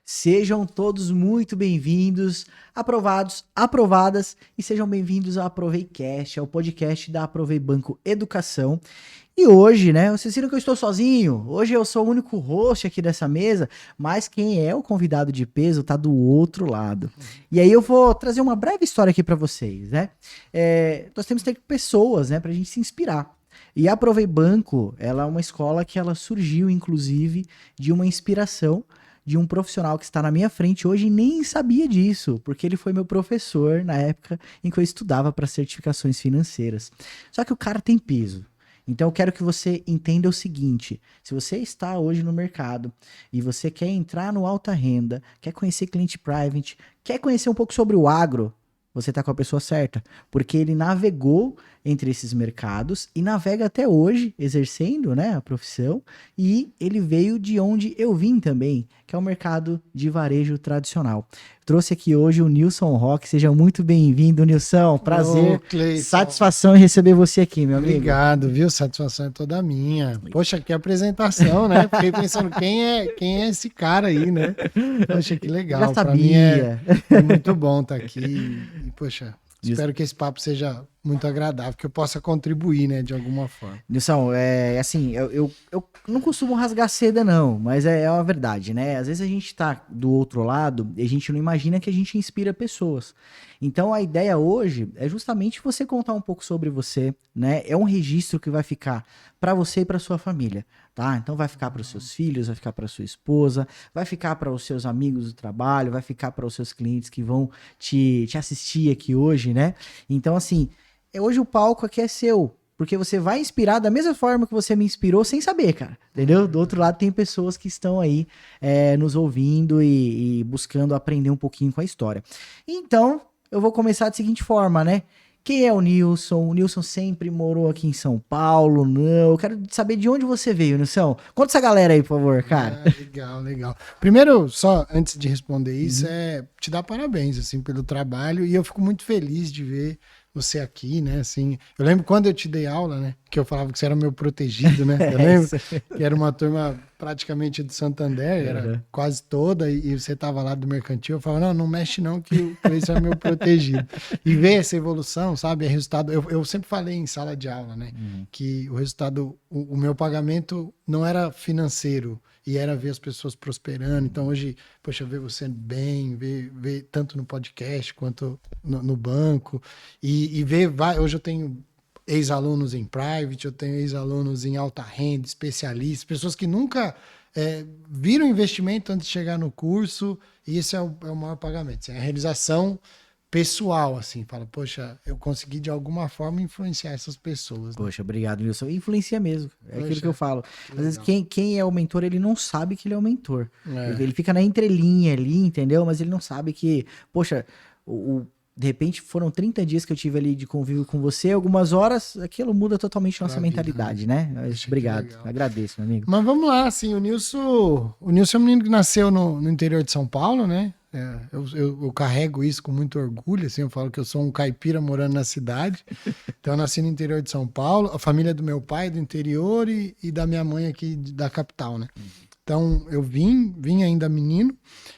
Sejam todos muito bem-vindos, aprovados, aprovadas, e sejam bem-vindos ao AproveiCast, ao podcast da Aprovei Banco Educação. E hoje, né, vocês viram que eu estou sozinho, hoje eu sou o único host aqui dessa mesa, mas quem é o convidado de peso tá do outro lado. E aí eu vou trazer uma breve história aqui para vocês, né? Nós temos que ter pessoas, né, pra gente se inspirar. E a Aprovei Banco, ela é uma escola que ela surgiu, inclusive, de uma inspiração de um profissional que está na minha frente hoje e nem sabia disso, porque ele foi meu professor na época em que eu estudava para certificações financeiras. Só que o cara tem peso. Então eu quero que você entenda o seguinte: se você está hoje no mercado e você quer entrar no alta renda, quer conhecer cliente private, quer conhecer um pouco sobre o agro, você está com a pessoa certa, porque ele navegou entre esses mercados e navega até hoje, exercendo, né, a profissão, e ele veio de onde eu vim também, que é o mercado de varejo tradicional. Trouxe aqui hoje o Nilson Roque, seja muito bem-vindo, Nilson, prazer, satisfação em receber você aqui, meu amigo. Obrigado, viu, satisfação é toda minha. Poxa, que apresentação, né? Fiquei pensando, quem é esse cara aí, né? Poxa, que legal. Já sabia. Pra mim é muito bom estar aqui e, poxa, espero que esse papo seja muito agradável, que eu possa contribuir, né, de alguma forma. Nilson, assim, eu não costumo rasgar seda, não, mas é uma verdade, né? Às vezes a gente tá do outro lado e a gente não imagina que a gente inspira pessoas. Então a ideia hoje é justamente você contar um pouco sobre você, né? É um registro que vai ficar para você e para sua família, tá? Então vai ficar para os seus filhos, vai ficar para sua esposa, vai ficar para os seus amigos do trabalho, vai ficar para os seus clientes que vão te assistir aqui hoje, né? Então, assim, hoje o palco aqui é seu, porque você vai inspirar da mesma forma que você me inspirou sem saber, cara, entendeu? Do outro lado tem pessoas que estão aí nos ouvindo e buscando aprender um pouquinho com a história. Então, eu vou começar da seguinte forma, né? Quem é o Nilson? O Nilson sempre morou aqui em São Paulo, não? Eu quero saber de onde você veio, Nilson. Conta essa galera aí, por favor, cara. Legal. Primeiro, só antes de responder isso, te dar parabéns, assim, pelo trabalho, e eu fico muito feliz de ver você aqui, né, assim, eu lembro quando eu te dei aula, né, que eu falava que você era meu protegido, né, eu lembro que era uma turma praticamente do Santander, era quase toda, e você tava lá do mercantil, eu falava, não mexe não, que o Cleiton é meu protegido, e ver essa evolução, sabe, é resultado, eu sempre falei em sala de aula, né, que o resultado, o meu pagamento não era financeiro, e era ver as pessoas prosperando. Então hoje, poxa, ver você bem, ver tanto no podcast quanto no banco, e ver, hoje eu tenho ex-alunos em private, eu tenho ex-alunos em alta renda, especialistas, pessoas que nunca viram investimento antes de chegar no curso, e esse é o maior pagamento, assim, é a realização pessoal, assim, fala, poxa, eu consegui de alguma forma influenciar essas pessoas. Né? Poxa, obrigado, Wilson. Influencia mesmo, aquilo que eu falo. Às vezes quem é o mentor, ele não sabe que ele é o mentor. Ele fica na entrelinha ali, entendeu? Mas ele não sabe que, poxa, de repente foram 30 dias que eu tive ali de convívio com você, algumas horas, aquilo muda totalmente nossa mentalidade, né? Mas, obrigado, agradeço, meu amigo. Mas vamos lá, assim, o Nilson é um menino que nasceu no interior de São Paulo, né? Eu carrego isso com muito orgulho, assim, eu falo que eu sou um caipira morando na cidade, então eu nasci no interior de São Paulo, a família do meu pai é do interior e da minha mãe aqui da capital, né? Então eu vim ainda menino,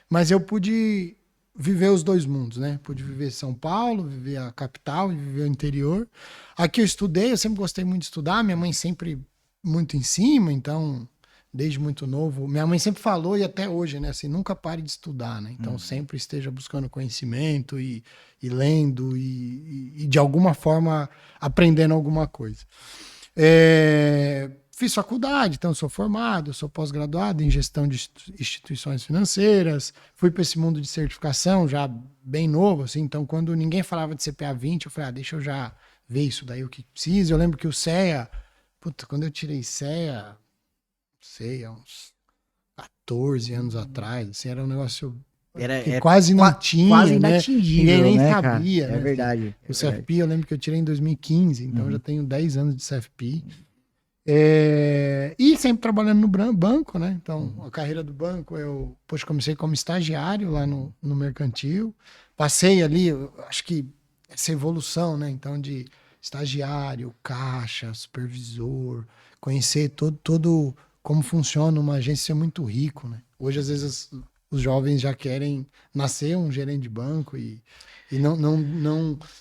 mas eu pude viver os dois mundos, né? Pude viver São Paulo, viver a capital e viver o interior. Aqui eu estudei, eu sempre gostei muito de estudar, minha mãe sempre muito em cima, então desde muito novo, minha mãe sempre falou, e até hoje, né, assim, nunca pare de estudar, né, então sempre esteja buscando conhecimento e lendo e de alguma forma aprendendo alguma coisa. Fiz faculdade, então sou formado, sou pós-graduado em gestão de instituições financeiras, fui para esse mundo de certificação já bem novo, assim, então quando ninguém falava de CPA 20, eu falei, deixa eu já ver isso daí, o que precisa. Eu lembro que o CEA, quando eu tirei CEA, sei, há uns 14 anos atrás, assim, era um negócio que quase não tinha, quase né? Inatingível, Ninguém nem né, sabia, cara? né? Verdade. O CFP, eu lembro que eu tirei em 2015, então eu já tenho 10 anos de CFP. E sempre trabalhando no banco, né? Então, a carreira do banco, comecei como estagiário lá no mercantil, passei ali, acho que essa evolução, né? Então, de estagiário, caixa, supervisor, conhecer todo como funciona uma agência, é muito rico, né? Hoje, às vezes, os jovens já querem nascer um gerente de banco e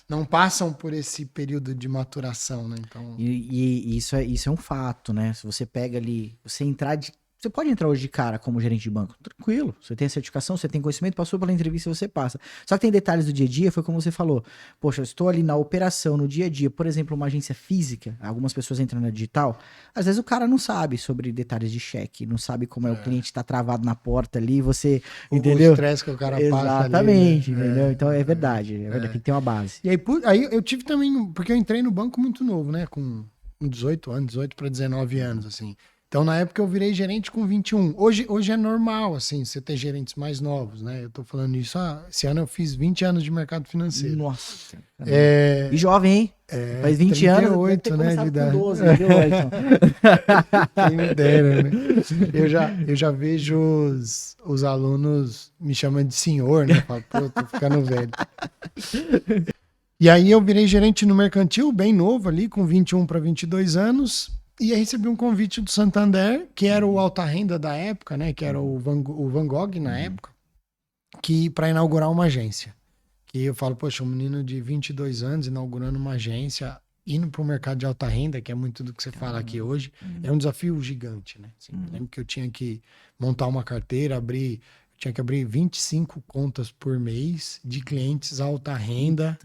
não passam por esse período de maturação, né? Então, E isso é um fato, né? Se você pega ali, você pode entrar hoje de cara como gerente de banco, tranquilo. Você tem a certificação, você tem conhecimento, passou pela entrevista e você passa. Só que tem detalhes do dia a dia, foi como você falou. Poxa, eu estou ali na operação, no dia a dia, por exemplo, uma agência física, algumas pessoas entram na digital, às vezes o cara não sabe sobre detalhes de cheque, não sabe como é o cliente tá travado na porta ali, você, entendeu? O estresse que o cara passa ali, Exatamente, né? entendeu? Então é verdade, tem que ter uma base. E aí eu tive também, porque eu entrei no banco muito novo, né? Com 18 anos, 18 para 19 anos, assim. Então, na época, eu virei gerente com 21. Hoje é normal, assim, você ter gerentes mais novos, né? Eu tô falando isso, esse ano eu fiz 20 anos de mercado financeiro. Nossa. E jovem, hein? Faz 20 38, anos, deve ter né, de começado idade. com 12, viu, Edson? Quem me dera, né? Eu já vejo os alunos me chamando de senhor, né? Falo, pô, eu tô ficando velho. E aí eu virei gerente no mercantil, bem novo ali, com 21 para 22 anos. E aí recebi um convite do Santander, que era o alta renda da época, né? Que era o Van Gogh na época, que para inaugurar uma agência. Que eu falo, poxa, um menino de 22 anos inaugurando uma agência, indo para o mercado de alta renda, que é muito do que você fala aqui hoje, é um desafio gigante, né? Assim, eu lembro que eu tinha que montar uma carteira, tinha que abrir 25 contas por mês de clientes alta renda,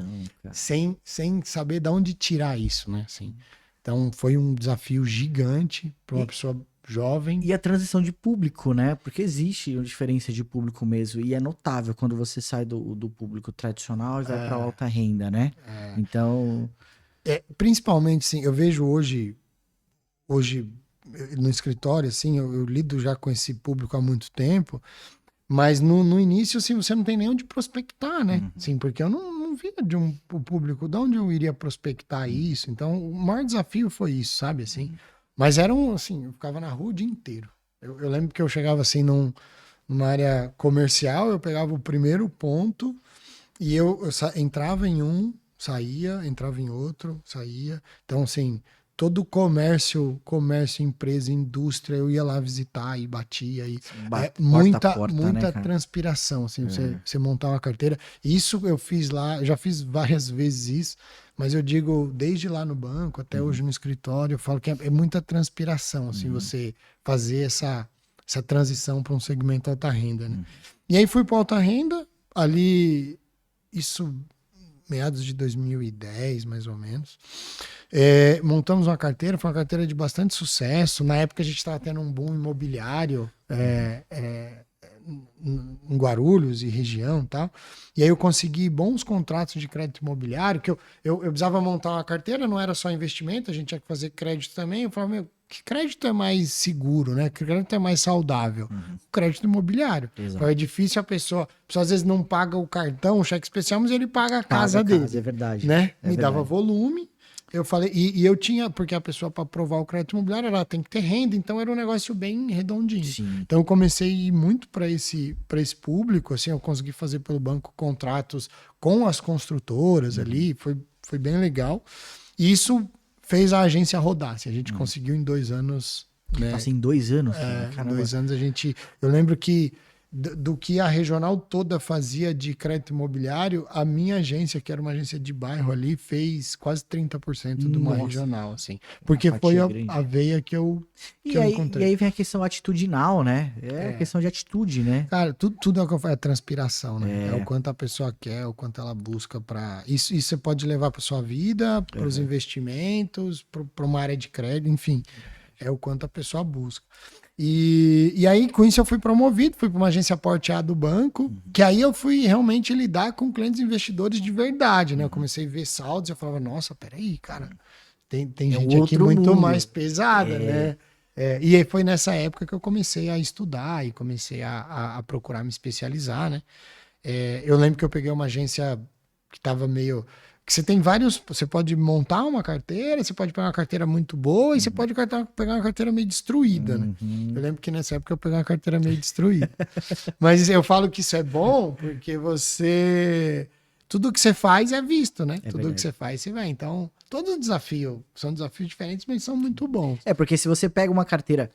sem saber de onde tirar isso, né? Assim, então foi um desafio gigante para uma pessoa jovem. E a transição de público, né? Porque existe uma diferença de público mesmo. E é notável quando você sai do público tradicional e vai para alta renda, né? Então. Principalmente, sim, eu vejo hoje no escritório, assim, eu lido já com esse público há muito tempo, mas no início, assim, você não tem nem onde prospectar, né? Sim, porque eu não via de um público, de onde eu iria prospectar isso. Então, o maior desafio foi isso, sabe, assim. Mas assim, eu ficava na rua o dia inteiro. Eu lembro que eu chegava, assim, numa área comercial, eu pegava o primeiro ponto e eu entrava em um, saía, entrava em outro, saía. Então, assim, todo comércio, empresa, indústria, eu ia lá visitar e batia. E muita né, transpiração, assim, você montar uma carteira. Isso eu fiz lá, já fiz várias vezes isso, mas eu digo, desde lá no banco até hoje no escritório, eu falo que é muita transpiração, assim, você fazer essa transição para um segmento alta renda, né? E aí fui para alta renda, ali, isso meados de 2010, mais ou menos. Montamos uma carteira, foi uma carteira de bastante sucesso. Na época a gente estava tendo um boom imobiliário em Guarulhos e região e tal. E aí eu consegui bons contratos de crédito imobiliário, que eu precisava montar uma carteira, não era só investimento, a gente tinha que fazer crédito também. Eu falava, que crédito é mais seguro, né? Que crédito é mais saudável? O crédito imobiliário. Então é difícil a pessoa às vezes não paga o cartão, o cheque especial, mas ele paga a casa dele. É verdade. Né? Me dava volume. Eu falei, e eu tinha, porque a pessoa para aprovar o crédito imobiliário, ela tem que ter renda, então era um negócio bem redondinho. Sim. Então eu comecei a ir muito para esse público, assim, eu consegui fazer pelo banco contratos com as construtoras ali, foi bem legal. E isso fez a agência rodar, assim, a gente conseguiu em 2 anos. Né? Assim, em 2 anos? Em 2 anos eu lembro que do que a regional toda fazia de crédito imobiliário, a minha agência, que era uma agência de bairro ali, fez quase 30% de uma regional, assim. Porque foi a veia que eu encontrei. E aí vem a questão atitudinal, né? A questão de atitude, né? Cara, tudo é o que eu falo, é transpiração, né? É o quanto a pessoa quer, o quanto ela busca para... Isso você pode levar para sua vida, para os investimentos, para uma área de crédito, enfim. É o quanto a pessoa busca. E aí, com isso, eu fui promovido, fui para uma agência Porte A do banco, que aí eu fui realmente lidar com clientes investidores de verdade, né? Eu comecei a ver saldos e eu falava, nossa, peraí, cara, tem gente aqui muito mais pesada, né? E aí foi nessa época que eu comecei a estudar e comecei a procurar me especializar, né? Eu lembro que eu peguei uma agência que estava meio... que você tem vários... Você pode montar uma carteira, você pode pegar uma carteira muito boa e você pode pegar uma carteira meio destruída, né? Eu lembro que nessa época eu peguei uma carteira meio destruída. Mas eu falo que isso é bom porque você... Tudo que você faz é visto, né? Tudo que você faz, você vai. Então, todo desafio... São desafios diferentes, mas são muito bons. Porque se você pega uma carteira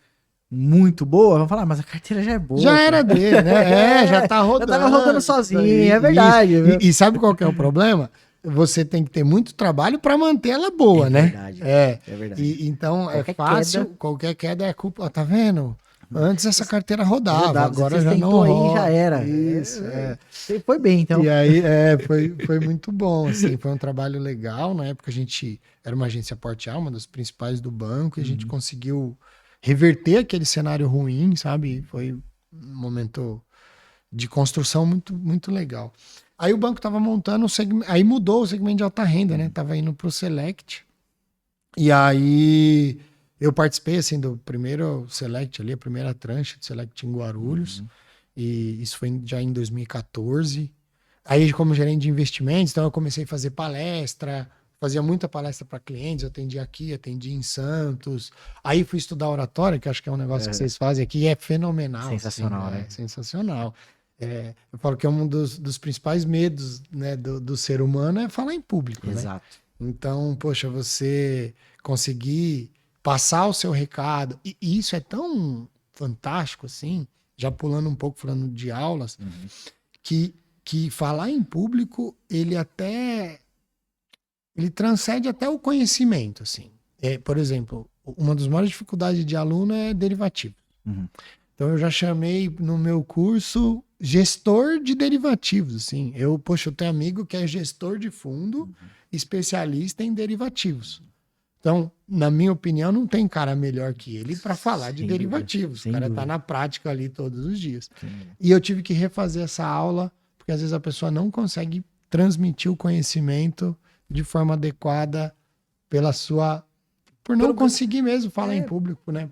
muito boa, vão falar, mas a carteira já é boa. Já era dele, né? Já tá rodando. Já tava rodando sozinho, é verdade. E sabe qual que é o problema? Você tem que ter muito trabalho para manter ela boa, né? Verdade, é verdade. Então é fácil, qualquer queda é culpa. Ó, tá vendo? Antes essa carteira rodava, agora já não roda. Aí já era. Isso, Foi bem, então. E aí, foi muito bom, assim, foi um trabalho legal. Na época a gente era uma agência Porte A, uma das principais do banco, e a gente conseguiu reverter aquele cenário ruim, sabe? Foi um momento de construção muito, muito legal. Aí o banco estava montando o segmento, aí mudou o segmento de alta renda, né? Tava indo para o Select. E aí eu participei, assim, do primeiro Select ali, a primeira tranche de Select em Guarulhos. E isso foi já em 2014. Aí, como gerente de investimentos, então eu comecei a fazer palestra, fazia muita palestra para clientes, eu atendia aqui, atendia em Santos. Aí fui estudar oratória, que acho que é um negócio que vocês fazem aqui, e é fenomenal. Sensacional, assim, né? Sensacional. Eu falo que é um dos principais medos, né, do ser humano é falar em público. Exato. Né? Então, poxa, você conseguir passar o seu recado, e isso é tão fantástico, assim, já pulando um pouco, falando de aulas, que falar em público, ele transcende até o conhecimento, assim. Por exemplo, uma das maiores dificuldades de aluno é derivativo. Então eu já chamei no meu curso gestor de derivativos, assim. Eu tenho amigo que é gestor de fundo, especialista em derivativos. Então, na minha opinião, não tem cara melhor que ele para falar de derivativos. O cara está na prática ali todos os dias. E eu tive que refazer essa aula, porque às vezes a pessoa não consegue transmitir o conhecimento de forma adequada por não conseguir mesmo falar em público, né?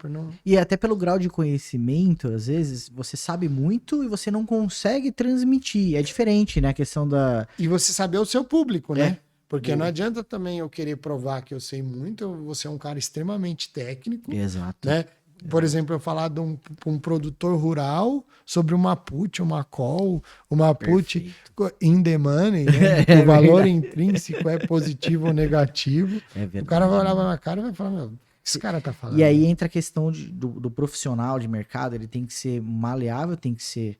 E até pelo grau de conhecimento, às vezes, você sabe muito e você não consegue transmitir. É diferente, né? A questão da... E você saber o seu público, né? Porque não adianta também eu querer provar que eu sei muito, eu vou ser um cara extremamente técnico. Exato. Né? Por exemplo, eu falar de um produtor rural sobre uma put, uma call, uma put in the money, né? O valor intrínseco é positivo ou negativo. O cara vai olhar na cara e vai falar, meu, esse cara tá falando. E aí entra a questão do profissional de mercado, ele tem que ser maleável, tem que ser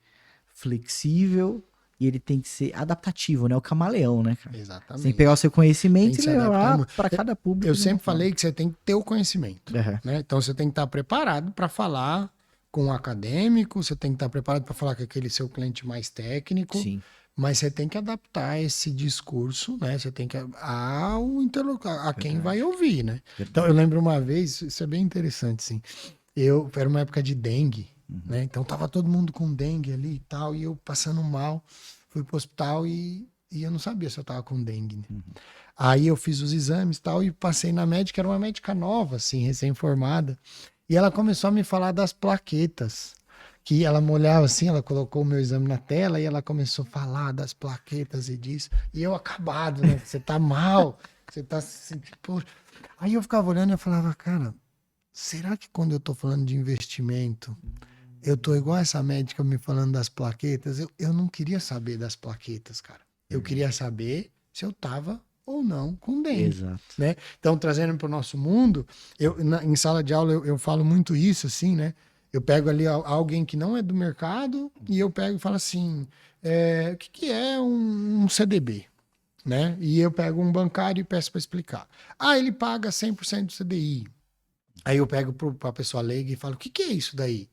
flexível, e ele tem que ser adaptativo, né? O camaleão, né, cara? Exatamente. Você tem que pegar o seu conhecimento e levar para cada público. Eu sempre falei que você tem que ter o conhecimento. Né? Então você tem que estar preparado para falar com um acadêmico, você tem que estar preparado para falar com aquele seu cliente mais técnico. Sim. Mas você tem que adaptar esse discurso, né? Você tem que a quem vai ouvir, né? Então eu lembro uma vez, isso é bem interessante, assim. Era uma época de dengue. Né? Então tava todo mundo com dengue ali e tal, e eu passando mal, fui pro hospital e eu não sabia se eu tava com dengue. Né? Aí eu fiz os exames e tal, e passei na médica, era uma médica nova, assim, recém-formada, e ela começou a me falar das plaquetas, que ela me olhava assim, ela colocou o meu exame na tela, e ela começou a falar das plaquetas e disso, e eu acabado, né? Você tá mal, você tá se sentindo... Poxa. Aí eu ficava olhando e eu falava, cara, será que quando eu tô falando de investimento... Eu tô igual essa médica me falando das plaquetas. Eu não queria saber das plaquetas, cara. Eu queria saber se eu tava ou não com dengue. Exato. Né? Então, trazendo para o nosso mundo, em sala de aula eu falo muito isso, assim, né? Eu pego ali alguém que não é do mercado e eu pego e falo assim, o que é um CDB? Né? E eu pego um bancário e peço para explicar. Ele paga 100% do CDI. Aí eu pego para a pessoa leiga e falo, o que é isso daí?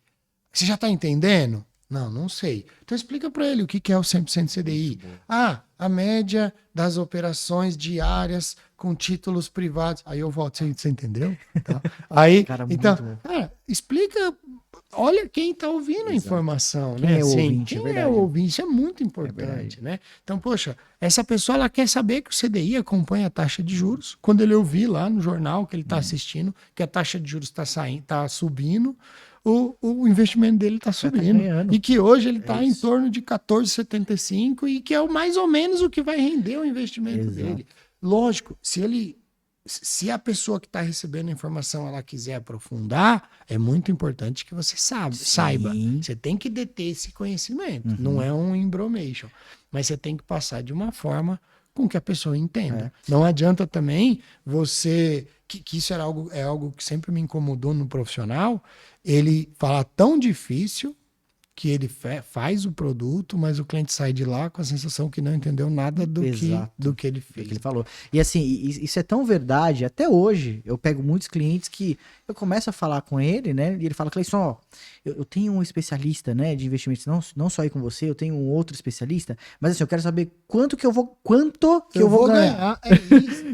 Você já está entendendo? Não sei. Então explica para ele o que é o 100% CDI. A média das operações diárias com títulos privados. Aí eu volto, você entendeu? Tá. Aí, cara, explica, olha quem está ouvindo a informação. Quem né? É o ouvinte, quem é o ouvinte? Isso é muito importante. Né? Então, poxa, essa pessoa ela quer saber que o CDI acompanha a taxa de juros. Quando ele ouvir lá no jornal que ele está assistindo, que a taxa de juros está subindo, o investimento dele está subindo. E que hoje ele está em torno de 14,75 e que é mais ou menos o que vai render o investimento dele. Lógico, se a pessoa que está recebendo a informação ela quiser aprofundar, é muito importante que você saiba. Você tem que deter esse conhecimento. Não é um embromation. Mas você tem que passar de uma forma com que a pessoa entenda. Não adianta também você... Que isso é algo que sempre me incomodou no profissional, ele falar tão difícil que ele faz o produto, mas o cliente sai de lá com a sensação que não entendeu nada do que ele fez. Que ele falou. E assim, isso é tão verdade, até hoje, eu pego muitos clientes que eu começo a falar com ele, né, e ele fala, Cleison, ó, eu tenho um especialista, né, de investimentos, não só aí com você, eu tenho um outro especialista, mas assim, eu quero saber quanto que eu vou ganhar.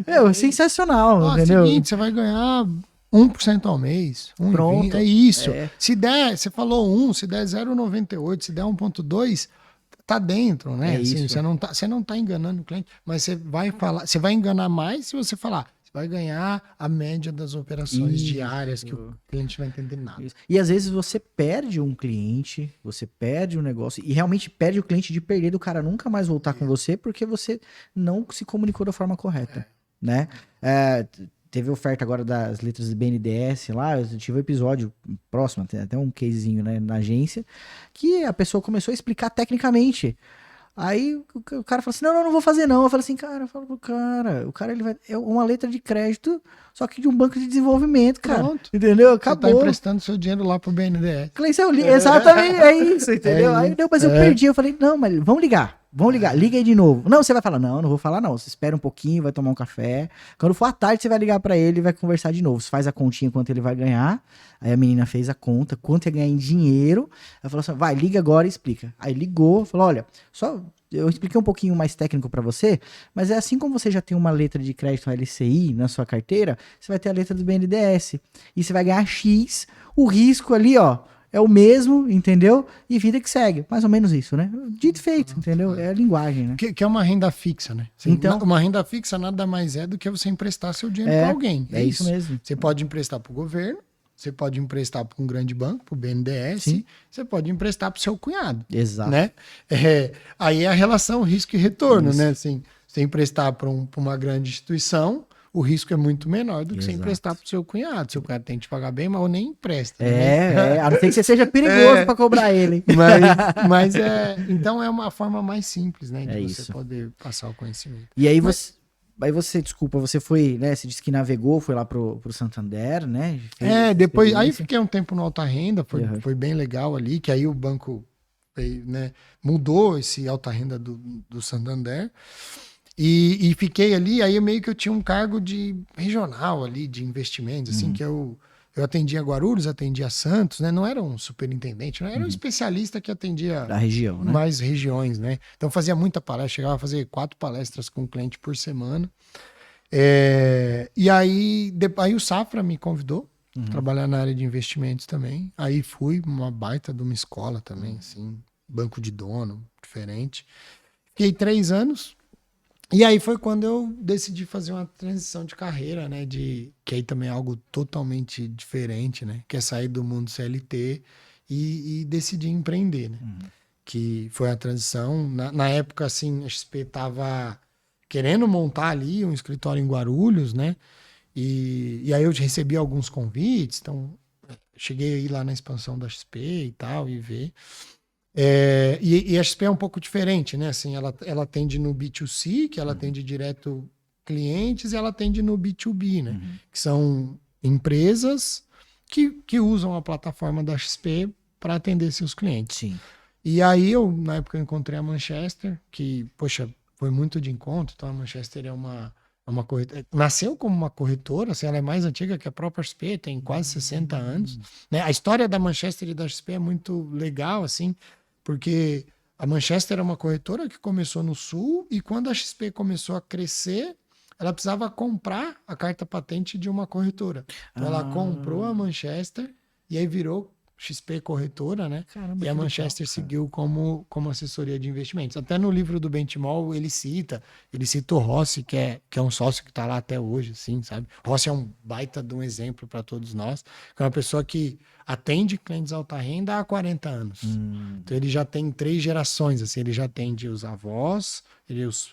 É isso. Sensacional, entendeu? Seguinte, você vai ganhar 1% ao mês. Pronto. É isso. Se der, você falou 1, se der 0,98, se der 1,2, tá dentro, né? Assim, você não tá enganando o cliente, mas você vai enganar mais se você falar. Você vai ganhar a média das operações diárias que o cliente vai entender nada. Isso. E às vezes você perde um cliente, você perde um negócio, e realmente perde o cliente de perder do cara nunca mais voltar com você, porque você não se comunicou da forma correta, né? Teve oferta agora das letras do BNDES lá, eu tive um episódio próximo, até um casezinho, né, na agência, que a pessoa começou a explicar tecnicamente. Aí o cara falou assim, não vou fazer não. Eu falei assim, o cara ele vai... É uma letra de crédito, só que de um banco de desenvolvimento, cara. Pronto. Entendeu? Acabou. Você tá emprestando seu dinheiro lá pro BNDES. Exatamente, é isso, entendeu? Aí, não, mas eu perdi, eu falei, não, mas vamos ligar, liga aí de novo. Não, você vai falar, não vou falar não, você espera um pouquinho, vai tomar um café. Quando for à tarde, você vai ligar pra ele e vai conversar de novo. Você faz a continha quanto ele vai ganhar. Aí a menina fez a conta, quanto ia ganhar em dinheiro. Ela falou assim, vai, liga agora e explica. Aí ligou, falou, olha, eu expliquei um pouquinho mais técnico pra você, mas é assim como você já tem uma letra de crédito LCI na sua carteira, você vai ter a letra do BNDES. E você vai ganhar X, o risco ali, ó, é o mesmo, entendeu? E vida que segue. Mais ou menos isso, né? Dito e feito, entendeu? É a linguagem, né? Que é uma renda fixa, né? Então, uma renda fixa nada mais é do que você emprestar seu dinheiro para alguém. É isso mesmo. Você pode emprestar para o governo, você pode emprestar para um grande banco, para o BNDES, você pode emprestar para o seu cunhado. Exato. Né? Aí é a relação risco e retorno, isso. Né? Assim, você emprestar para uma grande instituição, o risco é muito menor do que você emprestar para o seu cunhado. Seu cunhado tem que te pagar bem, mas nem empresta. A não ser que você seja perigoso para cobrar ele. Mas então é uma forma mais simples, né? De você poder passar o conhecimento. E aí você foi, né? Você disse que navegou, foi lá pro Santander, né? Depois, aí fiquei um tempo no Alta Renda, foi bem legal ali, que aí o banco, né, mudou esse Alta Renda do Santander. E fiquei ali, aí meio que eu tinha um cargo de regional ali, de investimentos, assim, que eu atendia Guarulhos, atendia Santos, né? Não era um superintendente, né? Era um especialista que atendia da região, né? Mais regiões, né? Então fazia muita palestra, chegava a fazer 4 palestras com o cliente por semana. E aí o Safra me convidou para trabalhar na área de investimentos também. Aí fui, uma baita de uma escola também, assim, banco de dono, diferente. Fiquei 3 anos. E aí foi quando eu decidi fazer uma transição de carreira, né? Que aí também é algo totalmente diferente, né? Que é sair do mundo CLT e decidir empreender, né? Que foi a transição. Na época, assim, a XP estava querendo montar ali um escritório em Guarulhos, né? E aí eu recebi alguns convites, então cheguei aí lá na expansão da XP e tal, e ver. E a XP é um pouco diferente, né? Assim, ela atende no B2C, que ela atende direto clientes, e ela atende no B2B, né? Que são empresas que usam a plataforma da XP para atender seus clientes. Sim. E aí na época, eu encontrei a Manchester, que, poxa, foi muito de encontro. Então, a Manchester é uma corretora, nasceu como uma corretora, assim, ela é mais antiga que a própria XP, tem quase 60 anos. Né? A história da Manchester e da XP é muito legal, assim, porque a Manchester é uma corretora que começou no Sul e quando a XP começou a crescer, ela precisava comprar a carta patente de uma corretora. Então ela comprou a Manchester e aí virou XP Corretora, né? Caramba, e a Manchester seguiu como assessoria de investimentos. Até no livro do Benchimol ele cita o Rossi, que é um sócio que está lá até hoje, assim, sabe? O Rossi é um baita de um exemplo para todos nós, que é uma pessoa que atende clientes alta renda há 40 anos. Então ele já tem 3 gerações, assim, ele já atende os avós,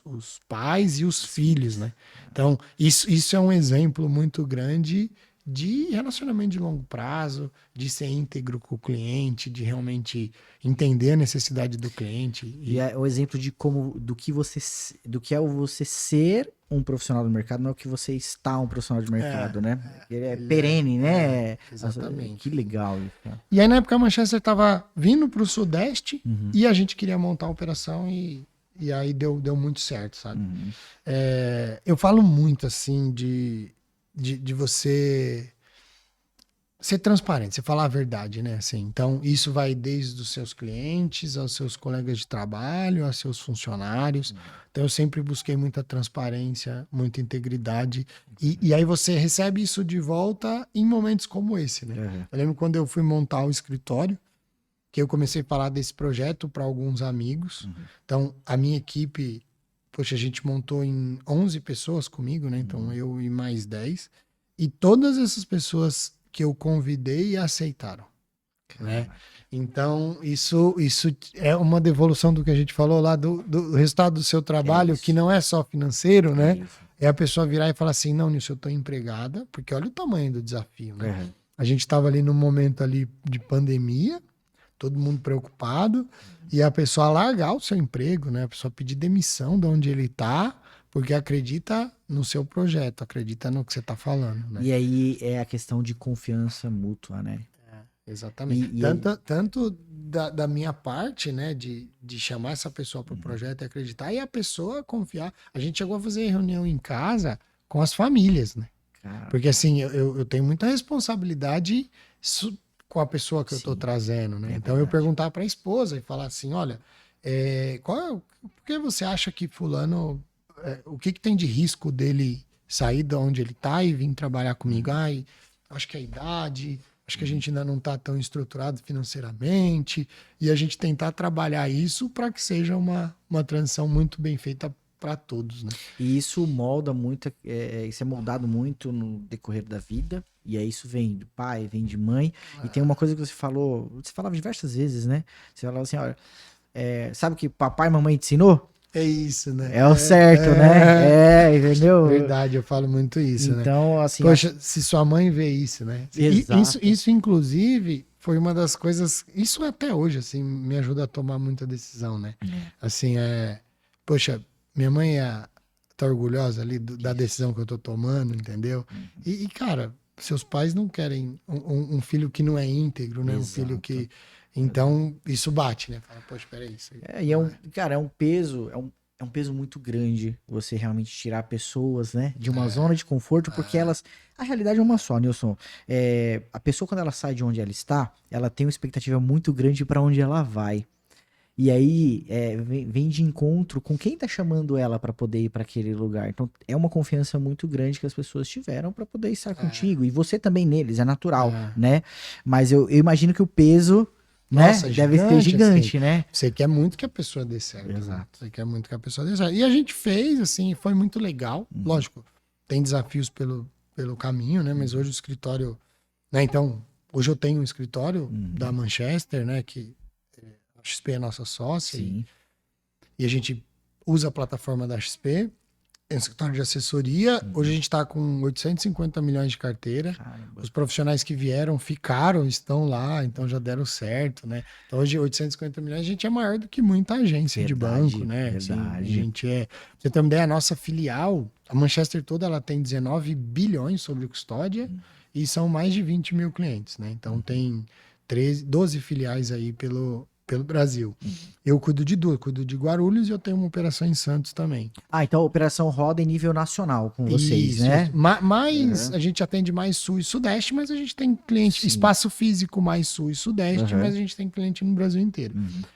os pais e os filhos, né? Então isso é um exemplo muito grande de relacionamento de longo prazo, de ser íntegro com o cliente, de realmente entender a necessidade do cliente. E é o exemplo de como, do que é você ser um profissional do mercado, não é o que você está um profissional de mercado, né? Ele é perene, né? Exatamente. Que legal isso, cara. E aí, na época, a Manchester estava vindo para o Sudeste e a gente queria montar a operação e aí deu muito certo, sabe? Eu falo muito, assim, de você ser transparente, você falar a verdade, né? Assim, então, isso vai desde os seus clientes, aos seus colegas de trabalho, aos seus funcionários. Então, eu sempre busquei muita transparência, muita integridade. E aí você recebe isso de volta em momentos como esse, né? Eu lembro quando eu fui montar o escritório, que eu comecei a falar desse projeto para alguns amigos. Então, a minha equipe, poxa, a gente montou em 11 pessoas comigo, né? Então, eu e mais 10. E todas essas pessoas que eu convidei aceitaram, né? Então, isso é uma devolução do que a gente falou lá, do resultado do seu trabalho, que não é só financeiro, né? É a pessoa virar e falar assim, não, Nilson, eu estou empregada, porque olha o tamanho do desafio, né? A gente estava ali num momento ali de pandemia, todo mundo preocupado, e a pessoa largar o seu emprego, né? A pessoa pedir demissão de onde ele está, porque acredita no seu projeto, acredita no que você está falando, né? E aí é a questão de confiança mútua, né? Exatamente. Tanto da minha parte, né, de chamar essa pessoa para o projeto e acreditar, e a pessoa confiar. A gente chegou a fazer reunião em casa com as famílias, né? Porque assim, eu tenho muita responsabilidade com a pessoa que eu estou trazendo, né? Então eu perguntar para a esposa e falar assim, olha, por que você acha que fulano, o que tem de risco dele sair de onde ele está e vir trabalhar comigo? Ai, acho que é a idade, acho que a gente ainda não está tão estruturado financeiramente, e a gente tentar trabalhar isso para que seja uma transição muito bem feita para todos, né? E isso molda muito, isso é moldado muito no decorrer da vida, e aí isso vem do pai, vem de mãe, e tem uma coisa que você falava diversas vezes, né? Você falava assim, olha, sabe o que papai e mamãe te ensinou? É isso, né? É o certo, né? Entendeu? Verdade, eu falo muito isso, né? Então, assim... Poxa, se sua mãe vê isso, né? Exato. Isso, inclusive, foi uma das coisas... Isso até hoje, assim, me ajuda a tomar muita decisão, né? Assim, poxa, minha mãe tá orgulhosa ali da decisão que eu tô tomando, entendeu? E, cara, seus pais não querem um filho que não é íntegro, né? Um filho que... Então, isso bate, né? Fala, poxa, peraí. Isso aí, cara, é um peso, é um peso muito grande você realmente tirar pessoas, né, de uma zona de conforto, porque elas... A realidade é uma só, Nilson. A pessoa, quando ela sai de onde ela está, ela tem uma expectativa muito grande para onde ela vai. E aí, vem de encontro com quem tá chamando ela para poder ir para aquele lugar. Então, é uma confiança muito grande que as pessoas tiveram para poder estar contigo. E você também neles, é natural, né? Mas eu imagino que o peso... Nossa, né? Deve ser gigante, assim, né? Você quer muito que a pessoa dê certo. Exato. Né? Você quer muito que a pessoa dê certo. E a gente fez, assim, foi muito legal. Lógico, tem desafios pelo caminho, né? Mas hoje o escritório... Né? Então, hoje eu tenho um escritório da Manchester, né? Que a XP é nossa sócia. E a gente usa a plataforma da XP. É um escritório de assessoria. Hoje a gente está com 850 milhões de carteira. Caramba. Os profissionais que vieram ficaram, estão lá, então já deram certo, né? Então hoje 850 milhões, a gente é maior do que muita agência de banco, né? Assim, a gente pra você ter uma ideia, a nossa filial, a Manchester toda, ela tem 19 bilhões sobre custódia e são mais de 20 mil clientes, né? Então tem 12 filiais aí pelo Brasil. Eu cuido de duas, cuido de Guarulhos e eu tenho uma operação em Santos também. Então a operação roda em nível nacional com vocês, isso, né? A gente atende mais Sul e Sudeste, mas a gente tem cliente, espaço físico mais Sul e Sudeste, mas a gente tem cliente no Brasil inteiro.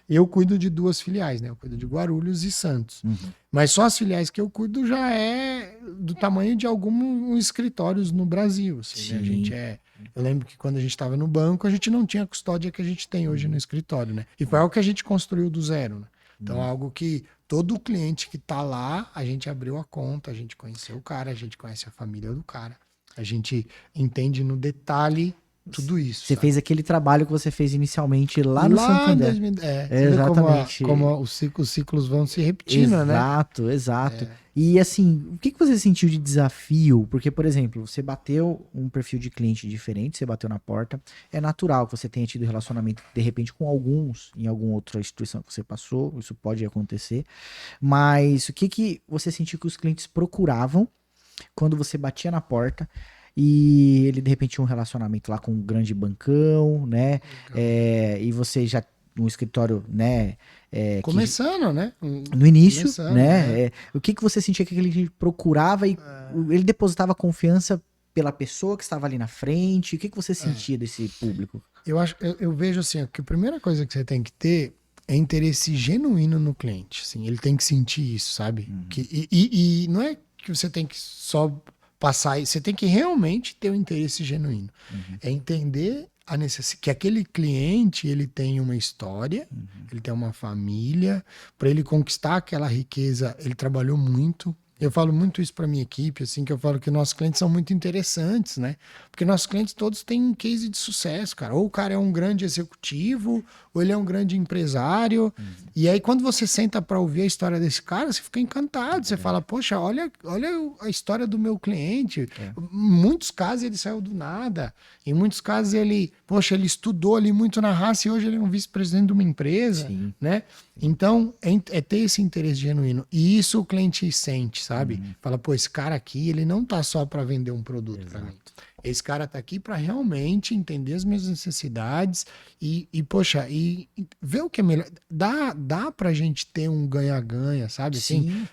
Eu cuido de duas filiais, né? Eu cuido de Guarulhos e Santos. Mas só as filiais que eu cuido já é do tamanho de alguns escritórios no Brasil. Assim, né? A gente eu lembro que quando a gente estava no banco, a gente não tinha a custódia que a gente tem hoje no escritório, né? E foi algo que a gente construiu do zero, né? Então, algo que todo cliente que tá lá, a gente abriu a conta, a gente conheceu o cara, a gente conhece a família do cara, a gente entende no detalhe tudo isso. Você sabe? fez aquele trabalho que você fez inicialmente lá no Lá em Santander. 2010. É, exatamente. Como os ciclos vão se repetindo, né? Exato, exato. E assim, o que que você sentiu de desafio? Porque, por exemplo, você bateu um perfil de cliente diferente, você bateu na porta. É natural que você tenha tido relacionamento, de repente, com alguns, em alguma outra instituição que você passou, isso pode acontecer. Mas o que que você sentiu que os clientes procuravam quando você batia na porta e ele, de repente, tinha um relacionamento lá com um grande bancão, né? E você já, um escritório, né? Começando, né? No início, Começando, né? O que que você sentia que ele procurava e ele depositava confiança pela pessoa que estava ali na frente? O que que você sentia desse público? Eu vejo assim, que a primeira coisa que você tem que ter é interesse genuíno no cliente. Assim, ele tem que sentir isso, sabe? E não é que você tem que só passar, você tem que realmente ter um interesse genuíno. É entender a necessidade que aquele cliente ele tem uma história, ele tem uma família, para ele conquistar aquela riqueza, ele trabalhou muito. Eu falo muito isso para minha equipe, assim, que eu falo que nossos clientes são muito interessantes, né? Porque nossos clientes todos têm um case de sucesso, cara. Ou o cara é um grande executivo, ou ele é um grande empresário. E aí, quando você senta para ouvir a história desse cara, você fica encantado. Você fala, poxa, olha a história do meu cliente. Em muitos casos ele saiu do nada. Em muitos casos ele estudou ali muito na raça e hoje ele é um vice-presidente de uma empresa, né? Então, é ter esse interesse genuíno. E isso o cliente sente, sabe? Fala, pô, esse cara aqui, ele não tá só para vender um produto para mim. Esse cara tá aqui para realmente entender as minhas necessidades e ver o que é melhor. Dá pra gente ter um ganha-ganha, sabe? Assim,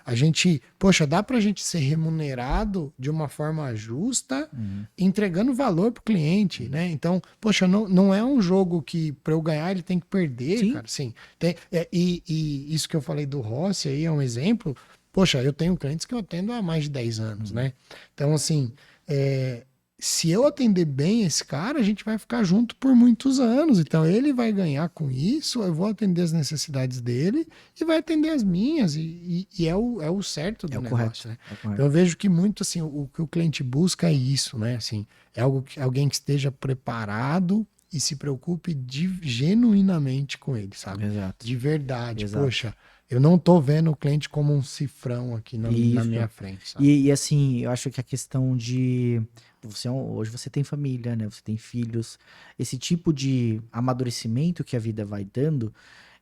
dá pra gente ser remunerado de uma forma justa, entregando valor pro cliente, né? Então, não é um jogo que para eu ganhar ele tem que perder, cara. Sim, e isso que eu falei do Rossi aí é um exemplo. Poxa, eu tenho clientes que eu atendo há mais de 10 anos, né? Então, assim, se eu atender bem esse cara, a gente vai ficar junto por muitos anos. Então, ele vai ganhar com isso, eu vou atender as necessidades dele e vai atender as minhas. E é o certo do negócio, né? Então, eu vejo que muito, assim, o que o cliente busca é isso, né? Assim, é alguém que esteja preparado e se preocupe genuinamente com ele, sabe? Exato. De verdade. Exato. Poxa, eu não tô vendo o cliente como um cifrão aqui na minha frente, sabe? E assim, eu acho que a questão de... hoje você tem família, né? Você tem filhos. Esse tipo de amadurecimento que a vida vai dando,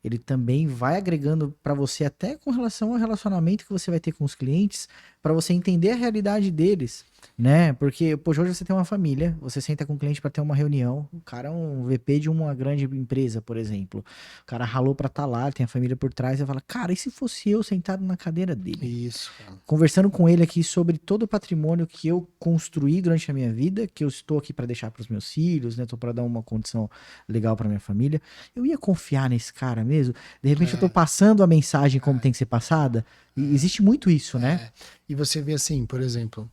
ele também vai agregando para você até com relação ao relacionamento que você vai ter com os clientes, para você entender a realidade deles, né? Porque, poxa, hoje você tem uma família, você senta com o cliente para ter uma reunião, o cara é um VP de uma grande empresa, por exemplo. O cara ralou para estar lá, tem a família por trás, e fala, cara, e se fosse eu sentado na cadeira dele? Isso, cara. Conversando com ele aqui sobre todo o patrimônio que eu construí durante a minha vida, que eu estou aqui para deixar para os meus filhos, né? Estou para dar uma condição legal para minha família. Eu ia confiar nesse cara mesmo? De repente eu estou passando a mensagem como tem que ser passada? E existe muito isso, né? E você vê assim, por exemplo,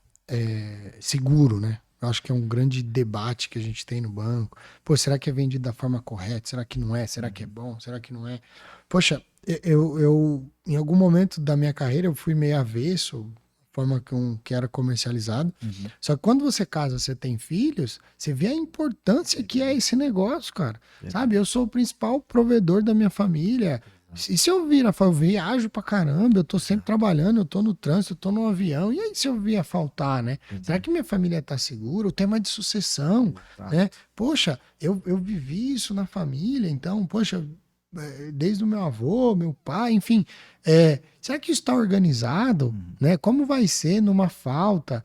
seguro, né? Eu acho que é um grande debate que a gente tem no banco. Pô, será que é vendido da forma correta? Será que não é? Será que é bom? Será que não é? Poxa, eu em algum momento da minha carreira eu fui meio avesso, forma que era comercializado. Só que quando você casa, você tem filhos, você vê a importância que é esse negócio, cara. Sabe? Eu sou o principal provedor da minha família. E se eu eu viajo pra caramba, eu tô sempre trabalhando, eu tô no trânsito, eu tô no avião, e aí se eu vier faltar, né? Será que minha família tá segura? O tema de sucessão, né? Poxa, eu vivi isso na família, então, poxa, desde o meu avô, meu pai, enfim, será que isso está organizado, né? Como vai ser numa falta?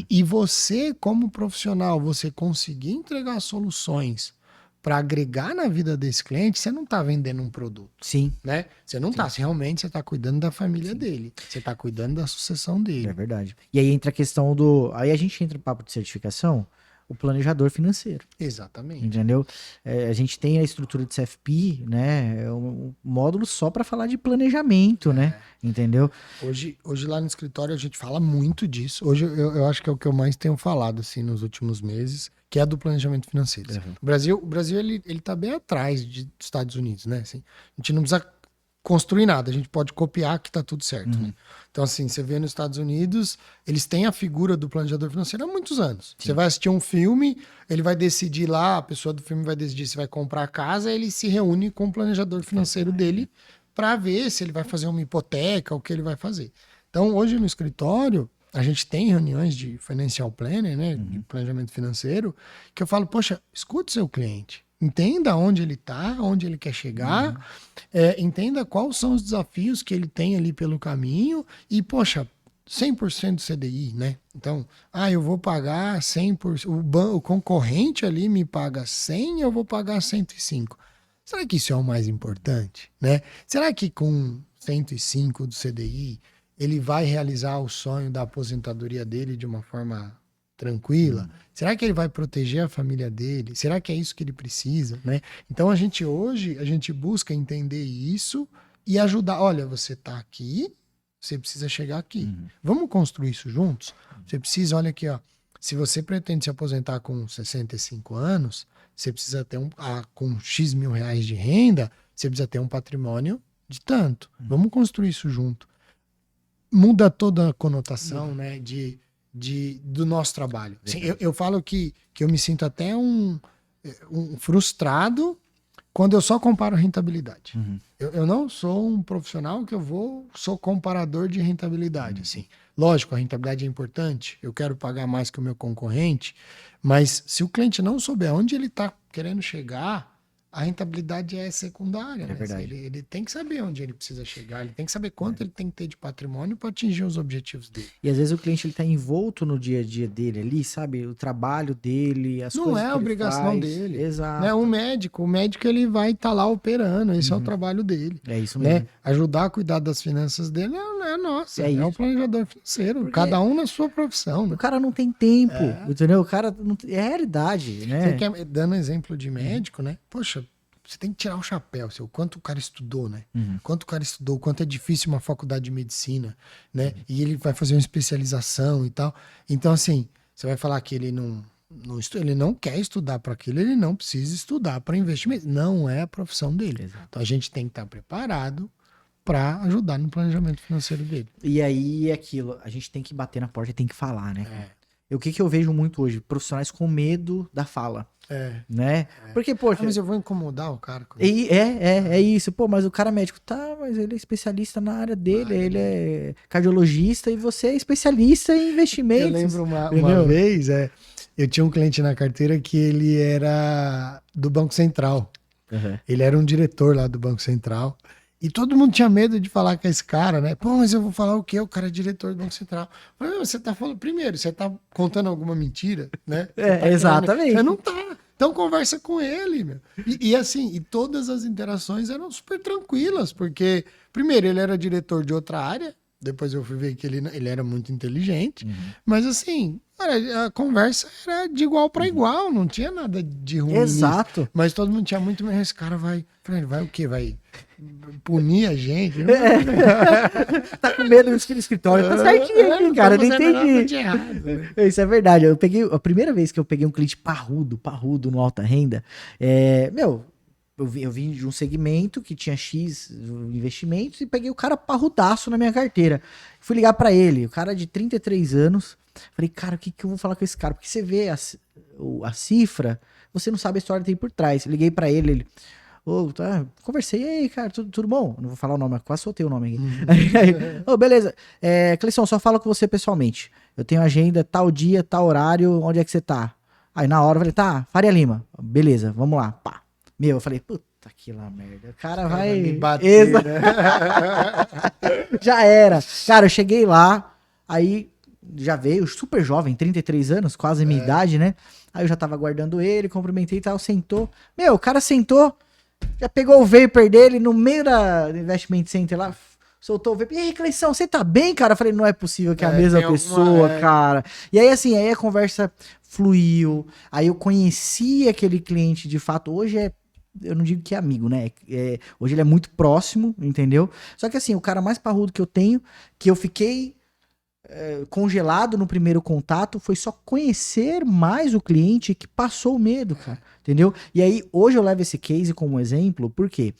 E você, como profissional, você conseguir entregar soluções para agregar na vida desse cliente, você não está vendendo um produto. Sim. Né? Você não está, realmente você está cuidando da família dele. Você está cuidando da sucessão dele. É verdade. E aí entra a questão do... Aí a gente entra no papo de certificação, o planejador financeiro. Exatamente. Entendeu? A gente tem a estrutura de CFP, né? É um módulo só para falar de planejamento, né? Entendeu? Hoje lá no escritório a gente fala muito disso. Hoje eu acho que é o que eu mais tenho falado assim, nos últimos meses, que é do planejamento financeiro. O Brasil ele tá bem atrás dos Estados Unidos, né? Assim, a gente não precisa construir nada, a gente pode copiar que tá tudo certo, né? Então, assim, você vê nos Estados Unidos, eles têm a figura do planejador financeiro há muitos anos. Sim. Você vai assistir um filme, ele vai decidir lá, a pessoa do filme vai decidir se vai comprar a casa, ele se reúne com o planejador financeiro dele para ver se ele vai fazer uma hipoteca, o que ele vai fazer. Então, hoje no escritório, a gente tem reuniões de financial planner, né, de planejamento financeiro, que eu falo, poxa, escute seu cliente. Entenda onde ele está, onde ele quer chegar, entenda quais são os desafios que ele tem ali pelo caminho e, poxa, 100% do CDI, né? Então, eu vou pagar 100%, o concorrente ali me paga 100, eu vou pagar 105. Será que isso é o mais importante, né? Será que com 105 do CDI ele vai realizar o sonho da aposentadoria dele de uma forma tranquila? Será que ele vai proteger a família dele? Será que é isso que ele precisa, né? Então hoje a gente busca entender isso e ajudar. Olha, você está aqui, você precisa chegar aqui. Vamos construir isso juntos? Você precisa, olha aqui, ó. Se você pretende se aposentar com 65 anos, você precisa ter com X mil reais de renda, você precisa ter um patrimônio de tanto. Vamos construir isso junto. Muda toda a conotação, né, do nosso trabalho. Assim, eu falo que eu me sinto até um frustrado quando eu só comparo rentabilidade. Eu não sou um profissional que sou comparador de rentabilidade. Assim. Lógico, a rentabilidade é importante, eu quero pagar mais que o meu concorrente, mas se o cliente não souber onde ele está querendo chegar, a rentabilidade é secundária. Né? Verdade. Ele tem que saber onde ele precisa chegar, ele tem que saber quanto ele tem que ter de patrimônio para atingir os objetivos dele. E às vezes o cliente ele tá envolto no dia a dia dele ali, sabe? O trabalho dele, as coisas que ele faz. Não é obrigação dele. Exato. Né? O médico ele vai estar lá operando, esse é o trabalho dele. É isso mesmo. Né? Ajudar a cuidar das finanças dele é nossa, é o planejador financeiro. Porque cada um na sua profissão. Né? O cara não tem tempo, entendeu? O cara não tem... É realidade, né? Dando exemplo de médico, né? Poxa, você tem que tirar o chapéu, quanto o cara estudou, né? Quanto o cara estudou, quanto é difícil uma faculdade de medicina, né? E ele vai fazer uma especialização e tal. Então, assim, você vai falar que ele ele não quer estudar para aquilo, ele não precisa estudar para investimento. Não é a profissão dele. Exato. Então, a gente tem que estar preparado para ajudar no planejamento financeiro dele. E aí, aquilo, a gente tem que bater na porta e tem que falar, né? O que eu vejo muito hoje? Profissionais com medo da fala. Né? Porque, poxa... mas eu vou incomodar o cara. É isso. Pô, mas o cara é médico. Tá, mas ele é especialista na área dele. Ele é cardiologista e você é especialista em investimentos. Eu lembro uma vez, eu tinha um cliente na carteira que ele era do Banco Central. Ele era um diretor lá do Banco Central. E todo mundo tinha medo de falar com esse cara, né? Pô, mas eu vou falar o quê? O cara é diretor do Banco Central. Mas você tá falando, primeiro, você tá contando alguma mentira, né? Exatamente. Você não tá. Então conversa com ele, meu. E assim, e todas as interações eram super tranquilas, porque, primeiro, ele era diretor de outra área, depois eu fui ver que ele era muito inteligente, mas assim, a conversa era de igual para igual, não tinha nada de ruim. Exato. Nisso. Mas todo mundo tinha muito medo, esse cara vai o quê? Vai punir a gente? Tá com medo do escritório, tá certinho aqui, cara, não entendi. Isso é verdade, a primeira vez que eu peguei um cliente parrudo no alta renda, eu vim de um segmento que tinha X investimentos e peguei o cara parrudaço na minha carteira. Fui ligar pra ele, o cara de 33 anos, falei, cara, o que eu vou falar com esse cara? Porque você vê a cifra, você não sabe a história que tem por trás. Liguei pra ele, conversei, e aí, cara, tudo bom? Não vou falar o nome, quase soltei o nome aqui. Beleza. Cleison, só falo com você pessoalmente. Eu tenho agenda, tal dia, tal horário, onde é que você tá? Aí na hora eu falei, tá, Faria Lima. Beleza, vamos lá, pá. Eu falei, puta que lá merda, o cara vai me bater, né? Já era. Cara, eu cheguei lá, aí já veio, super jovem, 33 anos, quase a minha idade, né? Aí eu já tava aguardando ele, cumprimentei e tal, sentou. O cara sentou, já pegou o vapor dele no meio da Investment Center lá, soltou o vapor. E aí, Cleição, você tá bem, cara? Eu falei, não é possível que é a mesma pessoa, cara. E aí, assim, aí a conversa fluiu, aí eu conheci aquele cliente de fato. Hoje eu não digo que é amigo, né? Hoje ele é muito próximo, entendeu? Só que assim, o cara mais parrudo que eu tenho, que eu fiquei congelado no primeiro contato, foi só conhecer mais o cliente que passou o medo, cara, entendeu? E aí, hoje eu levo esse case como exemplo, por quê?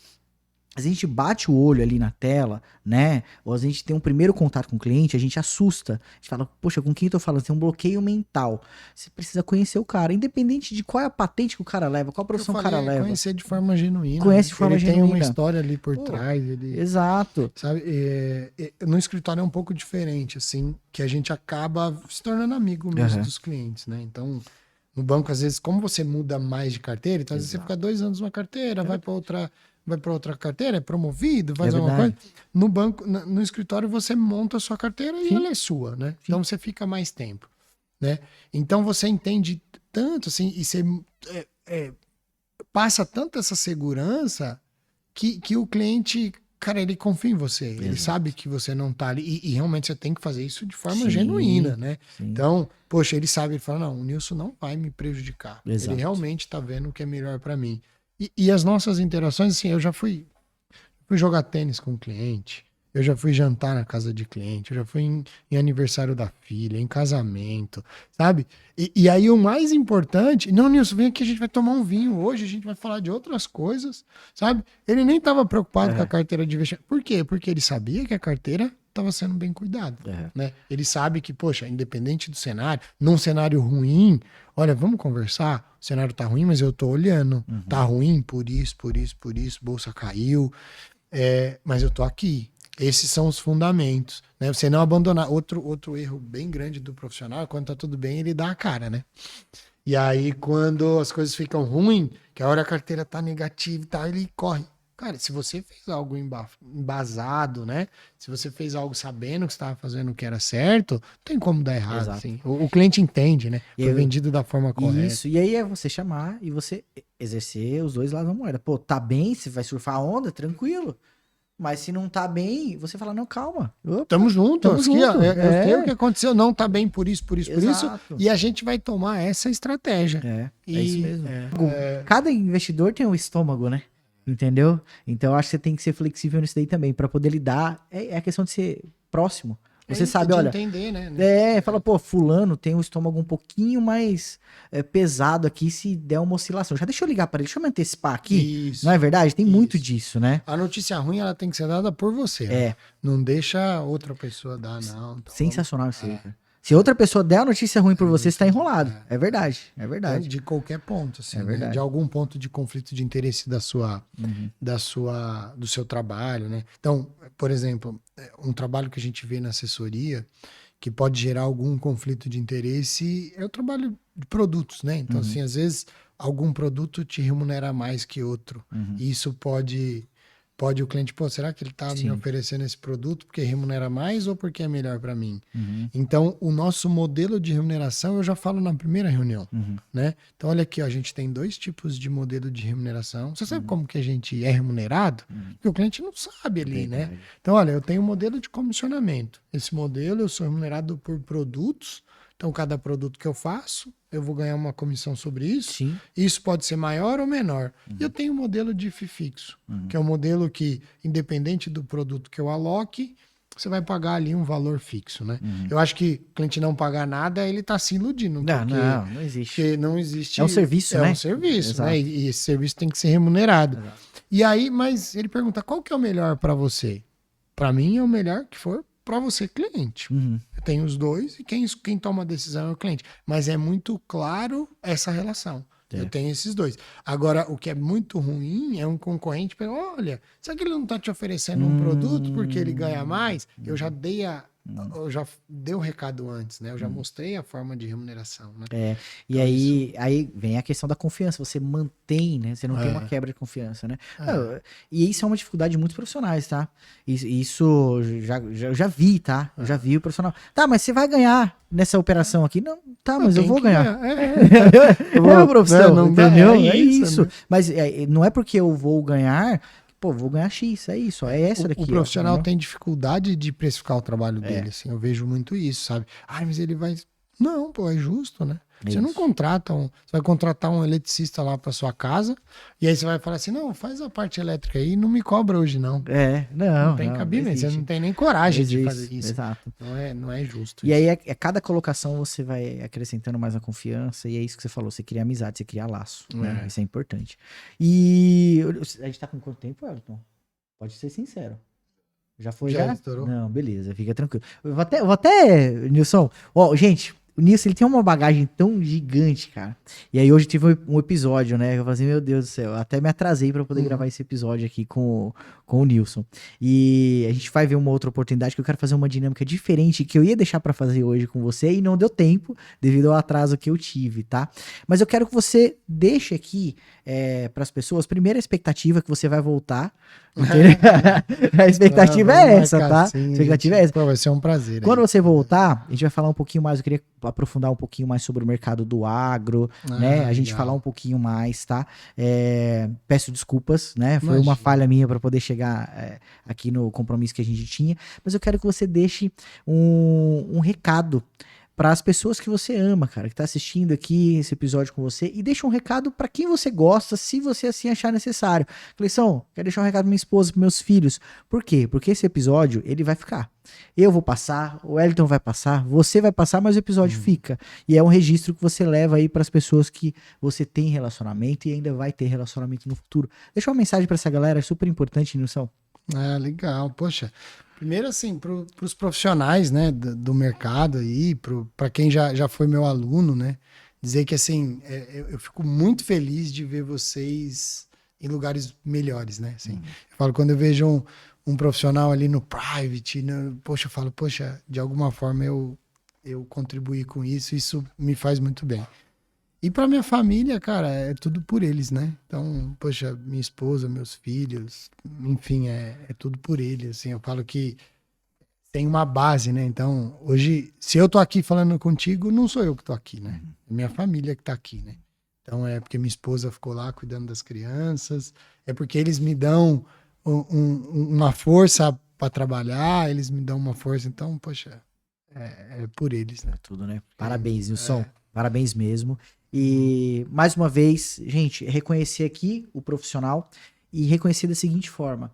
a gente bate o olho ali na tela, né? Ou a gente tem um primeiro contato com o cliente, a gente assusta. A gente fala, poxa, com quem eu tô falando? Tem um bloqueio mental. Você precisa conhecer o cara, independente de qual é a patente que o cara leva, qual a profissão o cara leva. Conhecer de forma genuína. Conhece de forma ele genuína. Tem uma história ali por trás. Exato. Sabe, no escritório é um pouco diferente, assim, que a gente acaba se tornando amigo mesmo dos clientes, né? Então, no banco, às vezes, como você muda mais de carteira, então às vezes você fica 2 anos numa carteira, vai para outra carteira, é promovido, faz alguma coisa. No banco, no escritório, você monta a sua carteira e ela é sua, né? Sim. Então você fica mais tempo, né? Então você entende tanto, assim, e você passa tanto essa segurança que o cliente, cara, ele confia em você. Exato. Ele sabe que você não tá ali. E realmente você tem que fazer isso de forma genuína, né? Sim. Então, poxa, ele sabe, ele fala, não, o Nilson não vai me prejudicar. Exato. Ele realmente tá vendo o que é melhor para mim. E as nossas interações, assim, eu já fui jogar tênis com o cliente, eu já fui jantar na casa de cliente, eu já fui em aniversário da filha, em casamento, sabe? E aí o mais importante, não, Nilson, vem aqui, a gente vai tomar um vinho hoje, a gente vai falar de outras coisas, sabe? Ele nem estava preocupado com a carteira de investimento. Por quê? Porque ele sabia que a carteira estava sendo bem cuidada, né? Ele sabe que, poxa, independente do cenário, num cenário ruim, olha, vamos conversar, o cenário tá ruim, mas eu tô olhando, tá ruim por isso, bolsa caiu, mas eu tô aqui. Esses são os fundamentos, né? Você não abandonar. Outro erro bem grande do profissional, quando tá tudo bem, ele dá a cara, né? E aí, quando as coisas ficam ruins, que a hora a carteira tá negativa e tal, ele corre. Cara, se você fez algo embasado, né? Se você fez algo sabendo que você estava fazendo o que era certo, não tem como dar errado. Assim. O cliente entende, né? Foi vendido da forma correta. Isso, e aí é você chamar e você exercer os dois lados da moeda. Pô, tá bem, você vai surfar a onda, tranquilo. Mas se não tá bem, você fala, não, calma. Opa, tamo junto. Tamo junto. Eu sei o que aconteceu, não tá bem por isso. E a gente vai tomar essa estratégia. É isso mesmo. Cada investidor tem um estômago, né? Entendeu? Então eu acho que você tem que ser flexível nisso daí também, para poder lidar. É a questão de ser próximo. Você sabe, olha. Entender, né? Fala, pô, fulano tem o estômago um pouquinho mais pesado aqui se der uma oscilação. Já deixa eu ligar para ele, deixa eu me antecipar aqui. Isso, não é verdade? Tem muito disso, né? A notícia ruim, ela tem que ser dada por você. Né? Não deixa outra pessoa dar, não. Então, sensacional isso aí, cara. Se outra pessoa der a notícia ruim por você, você tá enrolado. É verdade, é verdade. De qualquer ponto, assim, né? De algum ponto de conflito de interesse do seu trabalho, né? Então, por exemplo, um trabalho que a gente vê na assessoria que pode gerar algum conflito de interesse é o trabalho de produtos, né? Então, assim, às vezes algum produto te remunera mais que outro. E isso pode o cliente, pô, será que ele está me oferecendo esse produto porque remunera mais ou porque é melhor para mim? Então, o nosso modelo de remuneração, eu já falo na primeira reunião, né? Então, olha aqui, ó, a gente tem 2 tipos de modelo de remuneração. Você sabe como que a gente é remunerado? Porque o cliente não sabe ali, né? Então, olha, eu tenho um modelo de comissionamento. Esse modelo, eu sou remunerado por produtos. Então, cada produto que eu faço, eu vou ganhar uma comissão sobre isso. Sim. Isso pode ser maior ou menor. E eu tenho um modelo de FII fixo, que é um modelo que, independente do produto que eu aloque, você vai pagar ali um valor fixo, né? Eu acho que o cliente não pagar nada, ele está se iludindo. Não existe. Porque não existe. É um serviço, né? É um serviço, né? E esse serviço tem que ser remunerado. Exato. E aí, mas ele pergunta, qual que é o melhor para você? Para mim, é o melhor que for para você, cliente. Eu tenho os dois e quem toma a decisão é o cliente. Mas é muito claro essa relação. Eu tenho esses dois. Agora, o que é muito ruim é um concorrente, olha, será que ele não está te oferecendo um produto porque ele ganha mais? Eu já dei o recado antes, né? Eu já mostrei a forma de remuneração, né? E então, aí vem a questão da confiança. Você mantém, né? Você não tem uma quebra de confiança, né? E isso é uma dificuldade de muitos profissionais, tá? Isso eu já vi, tá? Eu já vi o profissional. Tá, mas você vai ganhar nessa operação aqui? Não, tá, mas eu vou ganhar. É uma profissão, não entendeu? É isso. Né? Mas não é porque eu vou ganhar... Pô, vou ganhar X, é isso, é essa daqui. O profissional tem dificuldade de precificar o trabalho dele, assim, eu vejo muito isso, sabe? Mas ele vai... Não, pô, é justo, né? Você não contrata você vai contratar um eletricista lá para sua casa e aí você vai falar assim, não, faz a parte elétrica aí e não me cobra hoje, não. Não tem cabimento, você não tem nem coragem de fazer isso. Exato. Não é justo. E aí, a cada colocação você vai acrescentando mais a confiança e é isso que você falou, você cria amizade, você cria laço, né? Isso é importante. E a gente tá com quanto tempo, Elton? Pode ser sincero. Já foi, Já já? estourou? Não, beleza, fica tranquilo. Eu vou até, Nilson, ó, gente, o Nilson, ele tem uma bagagem tão gigante, cara. E aí hoje tive um episódio, né? Eu falei assim, meu Deus do céu, eu até me atrasei pra poder gravar esse episódio aqui com o Nilson. E a gente vai ver uma outra oportunidade que eu quero fazer uma dinâmica diferente que eu ia deixar pra fazer hoje com você e não deu tempo devido ao atraso que eu tive, tá? Mas eu quero que você deixe aqui para as pessoas, primeira expectativa que você vai voltar. A expectativa é essa, tá? A expectativa é essa. Pô, vai ser um prazer. Quando aí. você voltar, a gente vai falar um pouquinho mais, eu queria aprofundar um pouquinho mais sobre o mercado do agro, né? A gente legal. falar um pouquinho mais, tá? Peço desculpas, né? Foi uma Imagina. falha minha para poder chegar aqui no compromisso que a gente tinha, mas eu quero que você deixe um recado para as pessoas que você ama, cara, que tá assistindo aqui esse episódio com você, e deixa um recado para quem você gosta, se você assim achar necessário. Cleison, quero deixar um recado pra minha esposa, pros meus filhos. Por quê? Porque esse episódio, ele vai ficar. Eu vou passar, o Wellington vai passar, você vai passar, mas o episódio fica. E é um registro que você leva aí para as pessoas que você tem relacionamento e ainda vai ter relacionamento no futuro. Deixa uma mensagem para essa galera, é super importante, Nilson. Legal. Poxa, primeiro assim, para os profissionais, né, do mercado aí, para quem já foi meu aluno, né, dizer que assim, eu fico muito feliz de ver vocês em lugares melhores, né, assim. Eu falo, quando eu vejo um profissional ali no private, poxa, eu falo, poxa, de alguma forma eu contribuí com isso me faz muito bem. E para minha família, cara, é tudo por eles, né? Então, poxa, minha esposa, meus filhos, enfim, é tudo por eles. Assim, eu falo que tem uma base, né? Então, hoje, se eu tô aqui falando contigo, não sou eu que tô aqui, né? É minha família que tá aqui, né? Então, é porque minha esposa ficou lá cuidando das crianças, é porque eles me dão uma força para trabalhar, eles me dão uma força. Então, poxa, é por eles, né? Tudo, né? Parabéns, Nilson. Parabéns mesmo. E, mais uma vez, gente, reconhecer aqui o profissional e reconhecer da seguinte forma.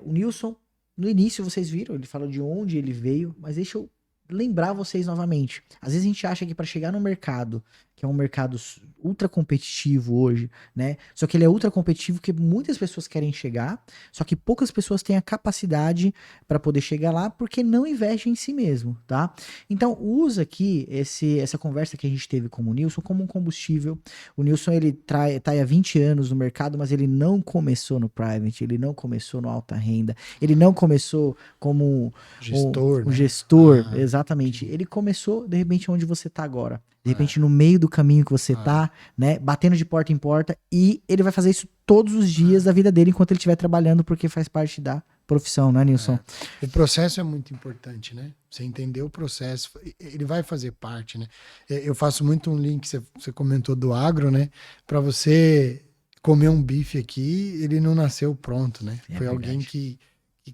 O Nilson, no início vocês viram, ele fala de onde ele veio, mas deixa eu lembrar vocês novamente. Às vezes a gente acha que para chegar no mercado, que é um mercado ultra competitivo hoje, né? Só que ele é ultra competitivo porque muitas pessoas querem chegar, só que poucas pessoas têm a capacidade para poder chegar lá porque não investem em si mesmo, tá? Então usa aqui essa conversa que a gente teve com o Nilson como um combustível. O Nilson, ele tá há 20 anos no mercado, mas ele não começou no private, ele não começou no alta renda, ele não começou como gestor, um né? gestor, exatamente. Ele começou, de repente, onde você tá agora. De repente, no meio do caminho que você tá, né? Batendo de porta em porta. E ele vai fazer isso todos os dias da vida dele enquanto ele estiver trabalhando, porque faz parte da profissão, né, Nilson? O processo é muito importante, né? Você entender o processo, ele vai fazer parte, né? Eu faço muito um link, você comentou do agro, né? Para você comer um bife aqui, ele não nasceu pronto, né? Foi verdade. alguém que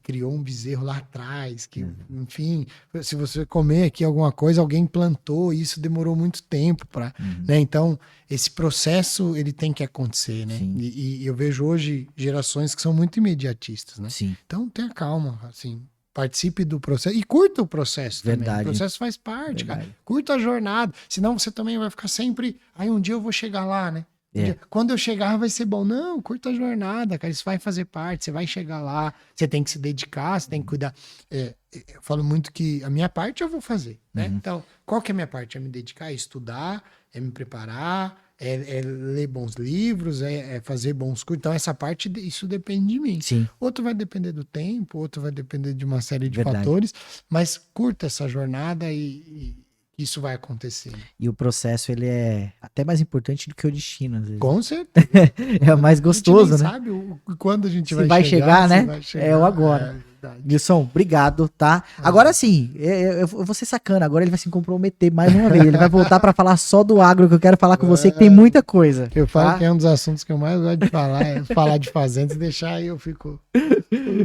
criou um bezerro lá atrás, que, enfim, se você comer aqui alguma coisa, alguém plantou, e isso demorou muito tempo para, né? Então, esse processo, ele tem que acontecer, né? E eu vejo hoje gerações que são muito imediatistas, né? Sim. Então, tenha calma, assim, participe do processo e curta o processo também. O processo faz parte, cara. Curta a jornada, senão você também vai ficar sempre, aí um dia eu vou chegar lá, né? Quando eu chegar vai ser bom. Não, curta a jornada, cara. Isso vai fazer parte, você vai chegar lá, você tem que se dedicar, você tem que cuidar. Eu falo muito que a minha parte eu vou fazer, né? Então, qual que é a minha parte? É me dedicar, é estudar, é me preparar, é ler bons livros, é fazer bons cursos. Então, essa parte, isso depende de mim. Sim. Outro vai depender do tempo, outro vai depender de uma série de fatores, mas curta essa jornada e isso vai acontecer. E o processo, ele é até mais importante do que o destino, às vezes. Com certeza. É mais gostoso, né? A gente nem sabe quando a gente se vai chegar, né? Vai chegar. É o agora. Nilson, obrigado, tá? Agora sim, eu vou ser sacana, agora ele vai se comprometer mais uma vez. Ele vai voltar pra falar só do agro, que eu quero falar com você, que tem muita coisa. Eu falo que é um dos assuntos que eu mais gosto de falar, é falar de fazendas, deixar aí eu fico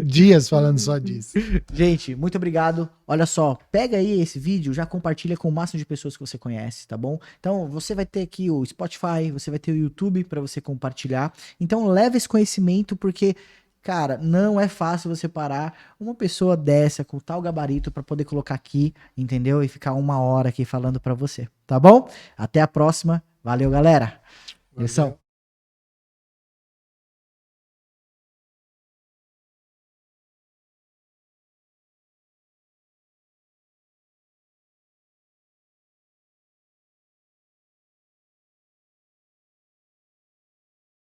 dias falando só disso. Gente, muito obrigado. Olha só, pega aí esse vídeo, já compartilha com o máximo de pessoas que você conhece, tá bom? Então, você vai ter aqui o Spotify, você vai ter o YouTube pra você compartilhar. Então, leva esse conhecimento, porque cara, não é fácil você parar uma pessoa dessa com tal gabarito pra poder colocar aqui, entendeu? E ficar 1 hora aqui falando pra você, tá bom? Até a próxima. Valeu, galera. Valeu.